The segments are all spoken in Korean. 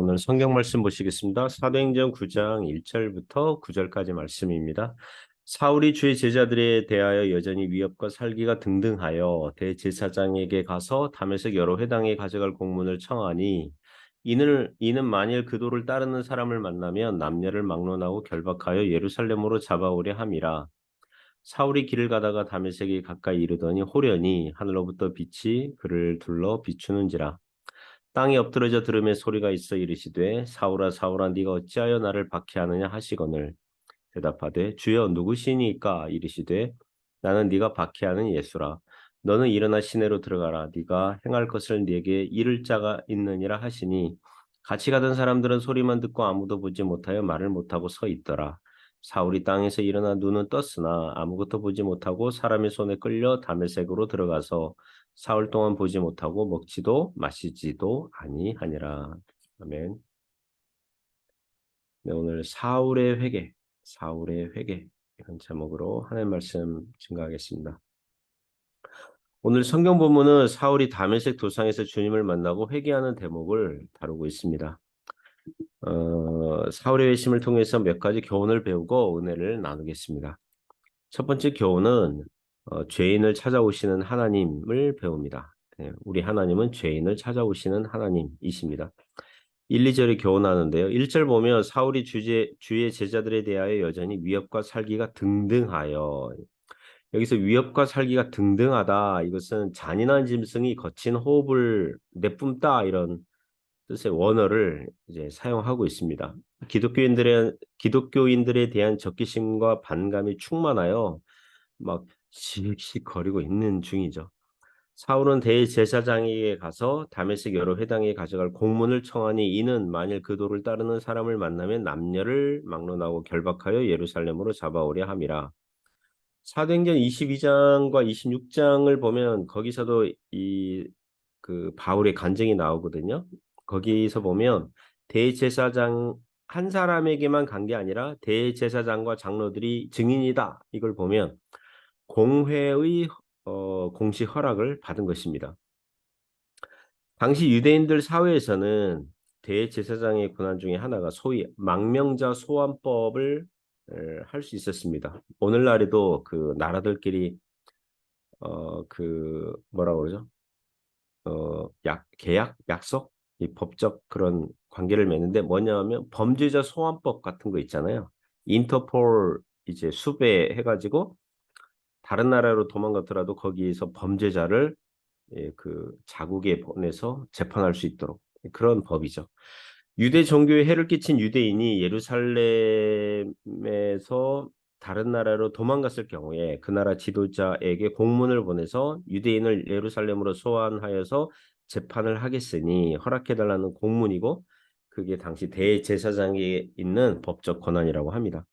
오늘 성경 말씀 보시겠습니다. 사도행전 9장 1절부터 9절까지 말씀입니다. 사울이 주의 제자들에 대하여 여전히 위협과 살기가 등등하여 대제사장에게 가서 다메섹 여러 회당에 가져갈 공문을 청하니 이는 만일 그도를 따르는 사람을 만나면 남녀를 막론하고 결박하여 예루살렘으로 잡아오려 함이라. 사울이 길을 가다가 다메섹에 가까이 이르더니 호련히 하늘로부터 빛이 그를 둘러 비추는지라. 땅에 엎드러져 들음에 소리가 있어 이르시되 사울아 사울아 네가 어찌하여 나를 박해하느냐 하시거늘 대답하되 주여 누구시니까 이르시되 나는 네가 박해하는 예수라. 너는 일어나 시내로 들어가라. 네가 행할 것을 네게 이를 자가 있느니라 하시니 같이 가던 사람들은 소리만 듣고 아무도 보지 못하여 말을 못하고 서 있더라. 사울이 땅에서 일어나 눈은 떴으나 아무것도 보지 못하고 사람의 손에 끌려 다메섹으로 들어가서 사흘 동안 보지 못하고 먹지도 마시지도 아니하니라. 아멘. 네, 오늘 사울의 회개 이런 제목으로 하나님 말씀 증거하겠습니다. 오늘 성경 본문은 사울이 다메섹 도상에서 주님을 만나고 회개하는 대목을 다루고 있습니다. 사울의 회심을 통해서 몇 가지 교훈을 배우고 은혜를 나누겠습니다. 첫 번째 교훈은 죄인을 찾아오시는 하나님을 배웁니다. 우리 하나님은 죄인을 찾아오시는 하나님이십니다. 1, 2절이 교훈하는데요. 1절 보면 사울이 주의 제자들에 대하여 여전히 위협과 살기가 등등하여. 여기서 위협과 살기가 등등하다. 이것은 잔인한 짐승이 거친 호흡을 내뿜다 이런 뜻의 원어를 이제 사용하고 있습니다. 기독교인들에 대한 적개심과 반감이 충만하여 막 씩씩거리고 있는 중이죠. 사울은 대제사장에게 가서 다메섹 여러 회당에 가져갈 공문을 청하니 이는 만일 그 도를 따르는 사람을 만나면 남녀를 막론하고 결박하여 예루살렘으로 잡아오려 함이라. 사도행전 22장과 26장을 보면 거기서도 그 바울의 간증이 나오거든요. 거기서 보면 대제사장 한 사람에게만 간 게 아니라 대제사장과 장로들이 증인이다. 이걸 보면 공회의 공식 허락을 받은 것입니다. 당시 유대인들 사회에서는 대제사장의 권한 중에 하나가 소위 망명자 소환법을 할 수 있었습니다. 오늘날에도 그 나라들끼리 그 뭐라고 그러죠? 계약, 약속, 이 법적 그런 관계를 맺는데 뭐냐면 범죄자 소환법 같은 거 있잖아요. 인터폴 이제 수배해가지고 다른 나라로 도망가더라도 거기에서 범죄자를 그 자국에 보내서 재판할 수 있도록 그런 법이죠. 유대 종교에 해를 끼친 유대인이 예루살렘에서 다른 나라로 도망갔을 경우에 그 나라 지도자에게 공문을 보내서 유대인을 예루살렘으로 소환하여서 재판을 하겠으니 허락해달라는 공문이고 그게 당시 대제사장에 있는 법적 권한이라고 합니다.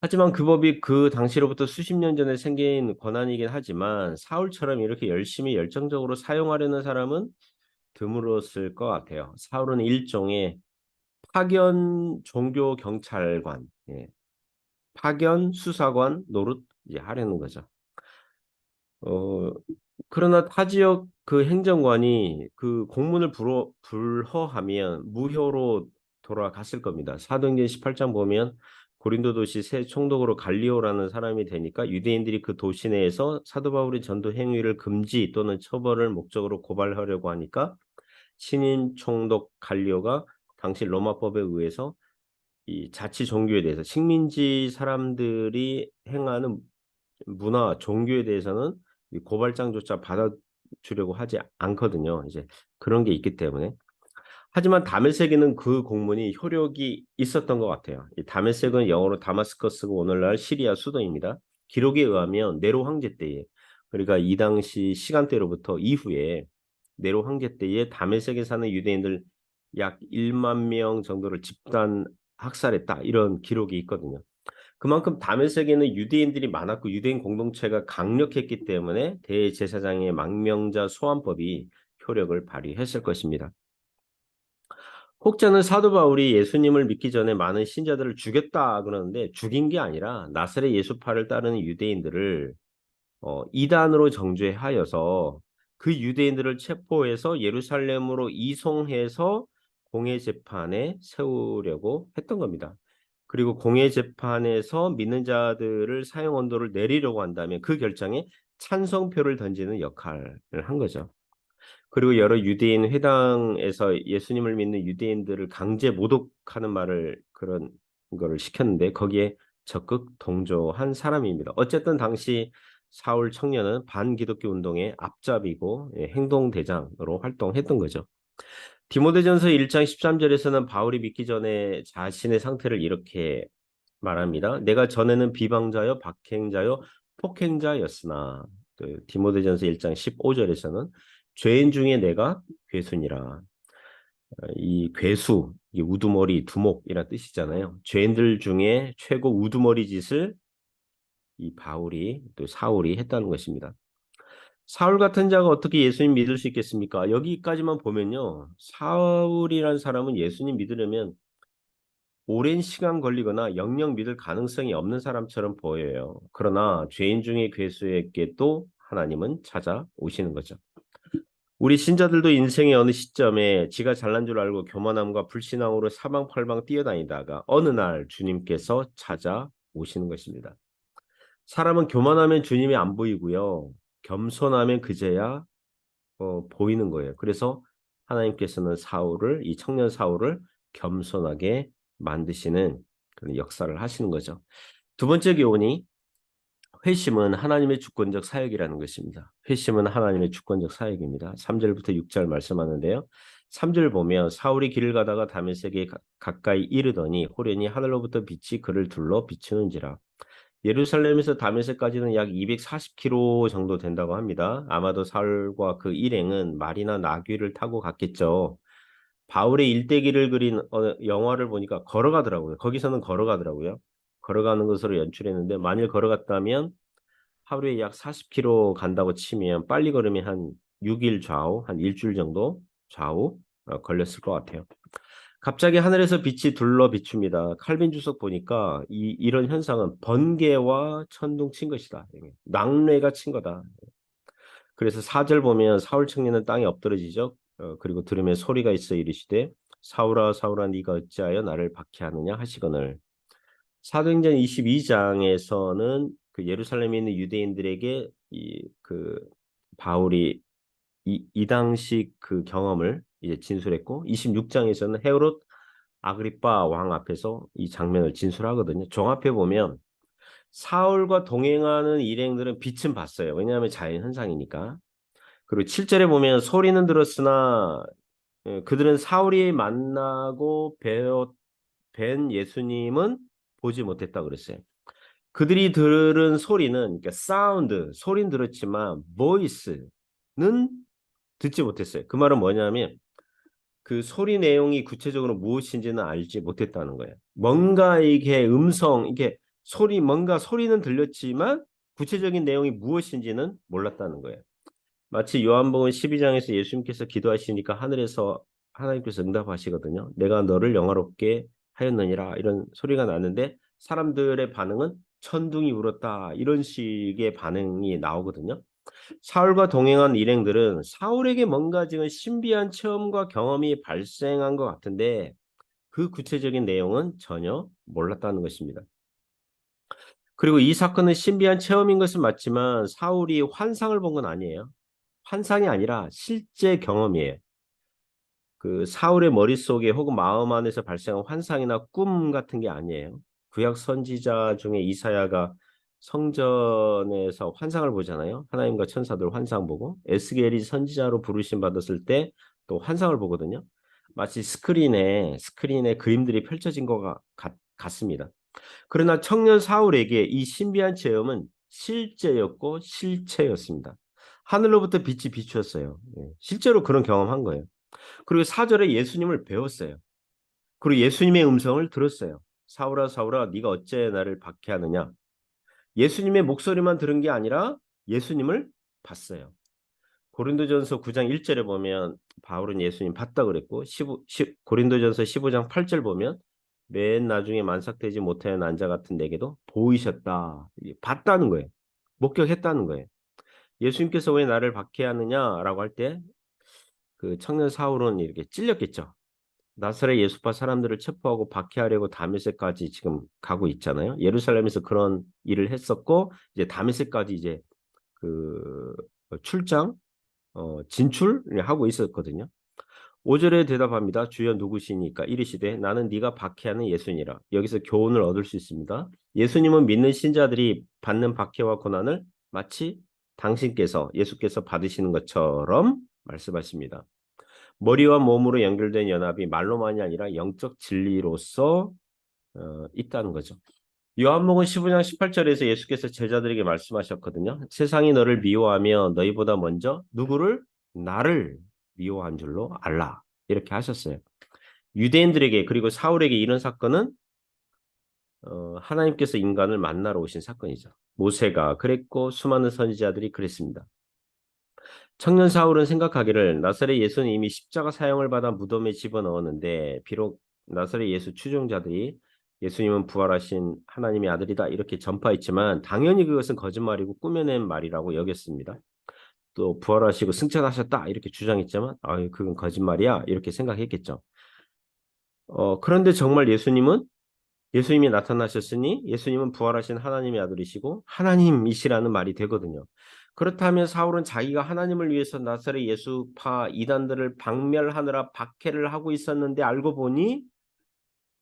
하지만 그 법이 그 당시로부터 수십 년 전에 생긴 권한이긴 하지만 사울처럼 이렇게 열심히 열정적으로 사용하려는 사람은 드물었을 것 같아요. 사울은 일종의 파견 종교 경찰관, 파견 수사관 노릇 이제 하려는 거죠. 그러나 타 지역 그 행정관이 그 공문을 불허하면 무효로 돌아갔을 겁니다. 사도행전 18장 보면 고린도 도시 새 총독으로 갈리오라는 사람이 되니까 유대인들이 그 도시 내에서 사도 바울의 전도 행위를 금지 또는 처벌을 목적으로 고발하려고 하니까 신임 총독 갈리오가 당시 로마법에 의해서 이 자치 종교에 대해서 식민지 사람들이 행하는 문화 종교에 대해서는 이 고발장조차 받아주려고 하지 않거든요. 이제 그런 게 있기 때문에. 하지만 다메섹에는 그 공문이 효력이 있었던 것 같아요. 이 다메섹은 영어로 다마스커스고 오늘날 시리아 수도입니다. 기록에 의하면 네로 황제 때에 그러니까 이 당시 시간대로부터 이후에 네로 황제 때에 다메섹에 사는 유대인들 약 1만 명 정도를 집단 학살했다. 이런 기록이 있거든요. 그만큼 다메섹에는 유대인들이 많았고 유대인 공동체가 강력했기 때문에 대제사장의 망명자 소환법이 효력을 발휘했을 것입니다. 혹자는 사도 바울이 예수님을 믿기 전에 많은 신자들을 죽였다 그러는데 죽인 게 아니라 나사렛 예수파를 따르는 유대인들을 이단으로 정죄하여서 그 유대인들을 체포해서 예루살렘으로 이송해서 공회 재판에 세우려고 했던 겁니다. 그리고 공회 재판에서 믿는 자들을 사형 언도를 내리려고 한다면 그 결정에 찬성표를 던지는 역할을 한 거죠. 그리고 여러 유대인 회당에서 예수님을 믿는 유대인들을 강제 모독하는 말을 그런 거를 시켰는데 거기에 적극 동조한 사람입니다. 어쨌든 당시 사울 청년은 반기독교 운동의 앞잡이고 행동대장으로 활동했던 거죠. 디모데전서 1장 13절에서는 바울이 믿기 전에 자신의 상태를 이렇게 말합니다. 내가 전에는 비방자요, 박행자요, 폭행자였으나 디모데전서 1장 15절에서는 죄인 중에 내가 괴순이라. 이 괴수, 이 우두머리, 두목이란 뜻이잖아요. 죄인들 중에 최고 우두머리 짓을 이 바울이 또 사울이 했다는 것입니다. 사울 같은 자가 어떻게 예수님 믿을 수 있겠습니까? 여기까지만 보면요. 사울이란 사람은 예수님 믿으려면 오랜 시간 걸리거나 영영 믿을 가능성이 없는 사람처럼 보여요. 그러나 죄인 중에 괴수에게도 하나님은 찾아오시는 거죠. 우리 신자들도 인생의 어느 시점에 지가 잘난 줄 알고 교만함과 불신앙으로 사방팔방 뛰어다니다가 어느 날 주님께서 찾아오시는 것입니다. 사람은 교만하면 주님이 안 보이고요. 겸손하면 그제야 보이는 거예요. 그래서 하나님께서는 이 청년 사울을 겸손하게 만드시는 그런 역사를 하시는 거죠. 두 번째 교훈이 회심은 하나님의 주권적 사역이라는 것입니다. 회심은 하나님의 주권적 사역입니다. 3절부터 6절 말씀하는데요. 3절 보면 사울이 길을 가다가 다메섹에 가까이 이르더니 호련히 하늘로부터 빛이 그를 둘러 비추는지라. 예루살렘에서 다메섹까지는 약 240km 정도 된다고 합니다. 아마도 사울과 그 일행은 말이나 나귀를 타고 갔겠죠. 바울의 일대기를 그린 영화를 보니까 걸어가더라고요. 거기서는 걸어가더라고요. 걸어가는 것으로 연출했는데 만일 걸어갔다면 하루에 약 40km 간다고 치면 빨리 걸으면 한 6일 좌우, 한 일주일 정도 좌우 걸렸을 것 같아요. 갑자기 하늘에서 빛이 둘러 비춥니다. 칼빈 주석 보니까 이런 현상은 번개와 천둥 친 것이다. 낙뢰가 친 거다. 그래서 4절 보면 사울 청년은 땅에 엎드러지죠. 그리고 들으면 소리가 있어 이르시되 사울아 사울아 네가 어찌하여 나를 박해하느냐 하시거늘. 사도행전 22장에서는 그 예루살렘에 있는 유대인들에게 그 바울이 이 당시 그 경험을 이제 진술했고 26장에서는 헤롯 아그리빠 왕 앞에서 이 장면을 진술하거든요. 종합해 보면 사울과 동행하는 일행들은 빛은 봤어요. 왜냐하면 자연 현상이니까. 그리고 7절에 보면 소리는 들었으나 그들은 사울이 만나고 뵌 예수님은 보지 못했다 그랬어요. 그들이 들은 소리는 그러니까 사운드, 소리는 들었지만 보이스는 듣지 못했어요. 그 말은 뭐냐면 그 소리 내용이 구체적으로 무엇인지는 알지 못했다는 거예요. 뭔가 이게 이게 뭔가 소리는 들렸지만 구체적인 내용이 무엇인지는 몰랐다는 거예요. 마치 요한복음 12장에서 예수님께서 기도하시니까 하늘에서 하나님께서 응답하시거든요. 내가 너를 영화롭게 하였느니라 이런 소리가 나는데 사람들의 반응은 천둥이 울었다 이런 식의 반응이 나오거든요. 사울과 동행한 일행들은 사울에게 뭔가 지금 신비한 체험과 경험이 발생한 것 같은데 그 구체적인 내용은 전혀 몰랐다는 것입니다. 그리고 이 사건은 신비한 체험인 것은 맞지만 사울이 환상을 본 건 아니에요. 환상이 아니라 실제 경험이에요. 그 사울의 머릿속에 혹은 마음 안에서 발생한 환상이나 꿈 같은 게 아니에요. 구약 선지자 중에 이사야가 성전에서 환상을 보잖아요. 하나님과 천사들 환상 보고 에스겔이 선지자로 부르심 받았을 때 또 환상을 보거든요. 마치 스크린에 그림들이 펼쳐진 것 같습니다. 그러나 청년 사울에게 이 신비한 체험은 실제였고 실체였습니다. 하늘로부터 빛이 비추었어요. 실제로 그런 경험한 거예요. 그리고 4절에 예수님을 배웠어요. 그리고 예수님의 음성을 들었어요. 사울아 사울아 네가 어째 나를 박해하느냐. 예수님의 목소리만 들은 게 아니라 예수님을 봤어요. 고린도전서 9장 1절에 보면 바울은 예수님 봤다 그랬고 고린도전서 15장 8절 보면 맨 나중에 만삭되지 못하여 난 자 같은 내게도 보이셨다. 봤다는 거예요. 목격했다는 거예요. 예수님께서 왜 나를 박해하느냐라고 할 때 그 청년 사울은 이렇게 찔렸겠죠. 나사렛 예수파 사람들을 체포하고 박해하려고 다메섹까지 지금 가고 있잖아요. 예루살렘에서 그런 일을 했었고 이제 다메섹까지 이제 그 출장 진출하고 있었거든요. 5절에 대답합니다. 주여 누구시니까 이르시되 나는 네가 박해하는 예수니라. 여기서 교훈을 얻을 수 있습니다. 예수님은 믿는 신자들이 받는 박해와 고난을 마치 당신께서 예수께서 받으시는 것처럼 말씀하십니다. 머리와 몸으로 연결된 연합이 말로만이 아니라 영적 진리로서 있다는 거죠. 요한복음 15장 18절에서 예수께서 제자들에게 말씀하셨거든요. 세상이 너를 미워하며 너희보다 먼저 누구를? 나를 미워한 줄로 알라. 이렇게 하셨어요. 유대인들에게 그리고 사울에게 이런 사건은 하나님께서 인간을 만나러 오신 사건이죠. 모세가 그랬고 수많은 선지자들이 그랬습니다. 청년 사울은 생각하기를 나사렛 예수는 이미 십자가 사형을 받아 무덤에 집어넣었는데 비록 나사렛 예수 추종자들이 예수님은 부활하신 하나님의 아들이다 이렇게 전파했지만 당연히 그것은 거짓말이고 꾸며낸 말이라고 여겼습니다. 또 부활하시고 승천하셨다 이렇게 주장했지만 그건 거짓말이야 이렇게 생각했겠죠. 그런데 정말 예수님이 나타나셨으니 예수님은 부활하신 하나님의 아들이시고 하나님이시라는 말이 되거든요. 그렇다면 사울은 자기가 하나님을 위해서 나사렛 예수파 이단들을 박멸하느라 박해를 하고 있었는데 알고 보니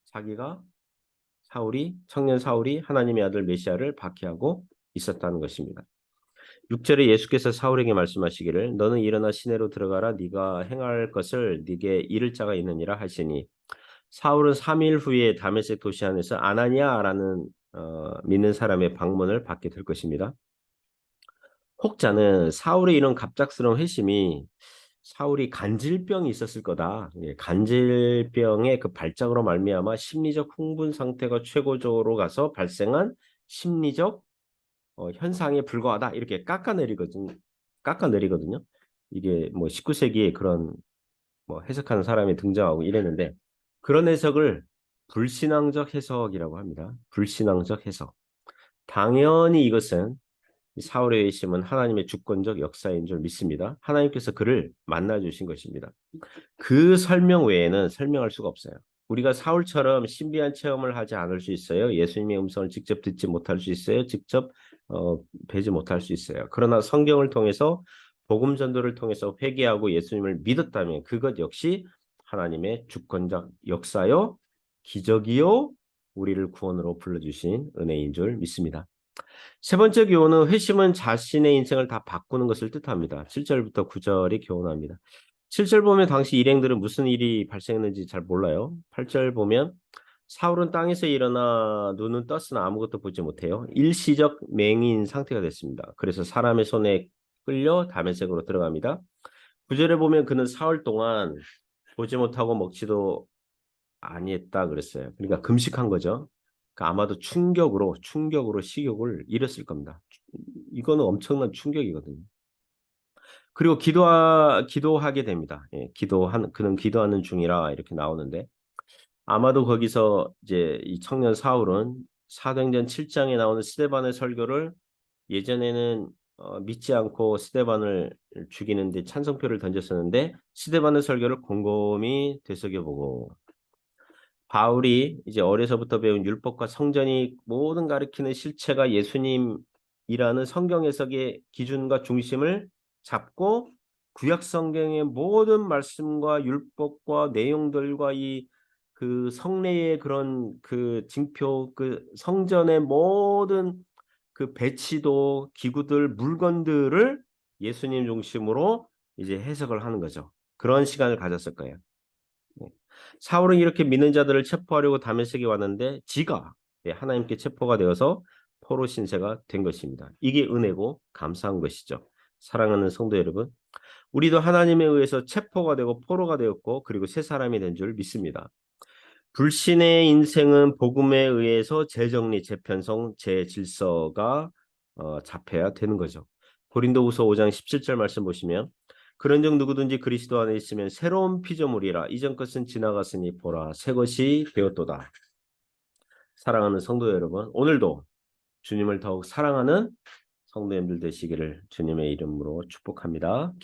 자기가 청년 사울이 하나님의 아들 메시아를 박해하고 있었다는 것입니다. 6절에 예수께서 사울에게 말씀하시기를 너는 일어나 시내로 들어가라 네가 행할 것을 네게 이를 자가 있느니라 하시니 사울은 3일 후에 다메섹 도시 안에서 아나니아라는 믿는 사람의 방문을 받게 될 것입니다. 혹자는 사울의 이런 갑작스러운 회심이 사울이 간질병이 있었을 거다. 간질병의 그 발작으로 말미암아 심리적 흥분 상태가 최고조로 가서 발생한 심리적 현상에 불과하다. 이렇게 깎아내리거든요. 이게 뭐 19세기에 그런 뭐 해석하는 사람이 등장하고 이랬는데 그런 해석을 불신앙적 해석이라고 합니다. 불신앙적 해석. 당연히 이것은 사울의 회심은 하나님의 주권적 역사인 줄 믿습니다. 하나님께서 그를 만나 주신 것입니다. 그 설명 외에는 설명할 수가 없어요. 우리가 사울처럼 신비한 체험을 하지 않을 수 있어요. 예수님의 음성을 직접 듣지 못할 수 있어요. 직접 뵈지 못할 수 있어요. 그러나 성경을 통해서 복음 전도를 통해서 회개하고 예수님을 믿었다면 그것 역시 하나님의 주권적 역사요, 기적이요, 우리를 구원으로 불러주신 은혜인 줄 믿습니다. 세 번째 교훈은 회심은 자신의 인생을 다 바꾸는 것을 뜻합니다. 7절부터 9절이 교훈합니다. 7절 보면 당시 일행들은 무슨 일이 발생했는지 잘 몰라요. 8절 보면 사울은 땅에서 일어나 눈은 떴으나 아무것도 보지 못해요. 일시적 맹인 상태가 됐습니다. 그래서 사람의 손에 끌려 다메섹으로 들어갑니다. 9절에 보면 그는 사흘 동안 보지 못하고 먹지도 아니했다 그랬어요. 그러니까 금식한 거죠. 그러니까 아마도 충격으로 식욕을 잃었을 겁니다. 이거는 엄청난 충격이거든요. 그리고 기도하게 됩니다. 그는 기도하는 중이라 이렇게 나오는데 아마도 거기서 이제 이 청년 사울은 사도행전 7장에 나오는 스데반의 설교를 예전에는 믿지 않고 스데반을 죽이는데 찬성표를 던졌었는데 스데반의 설교를 곰곰이 되새겨보고 바울이 이제 어려서부터 배운 율법과 성전이 모든 가리키는 실체가 예수님이라는 성경 해석의 기준과 중심을 잡고 구약 성경의 모든 말씀과 율법과 내용들과 이 그 성례의 그런 그 징표 그 성전의 모든 그 배치도 기구들 물건들을 예수님 중심으로 이제 해석을 하는 거죠. 그런 시간을 가졌을 거예요. 네. 사울은 이렇게 믿는 자들을 체포하려고 다메섹에 왔는데 지가 하나님께 체포가 되어서 포로 신세가 된 것입니다. 이게 은혜고 감사한 것이죠. 사랑하는 성도 여러분, 우리도 하나님에 의해서 체포가 되고 포로가 되었고 그리고 새 사람이 된 줄 믿습니다. 불신의 인생은 복음에 의해서 재정리, 재편성, 재질서가 잡혀야 되는 거죠. 고린도후서 5장 17절 말씀 보시면 그런즉 누구든지 그리스도 안에 있으면 새로운 피조물이라 이전 것은 지나갔으니 보라 새 것이 되었도다. 사랑하는 성도 여러분, 오늘도 주님을 더욱 사랑하는 성도님들 되시기를 주님의 이름으로 축복합니다.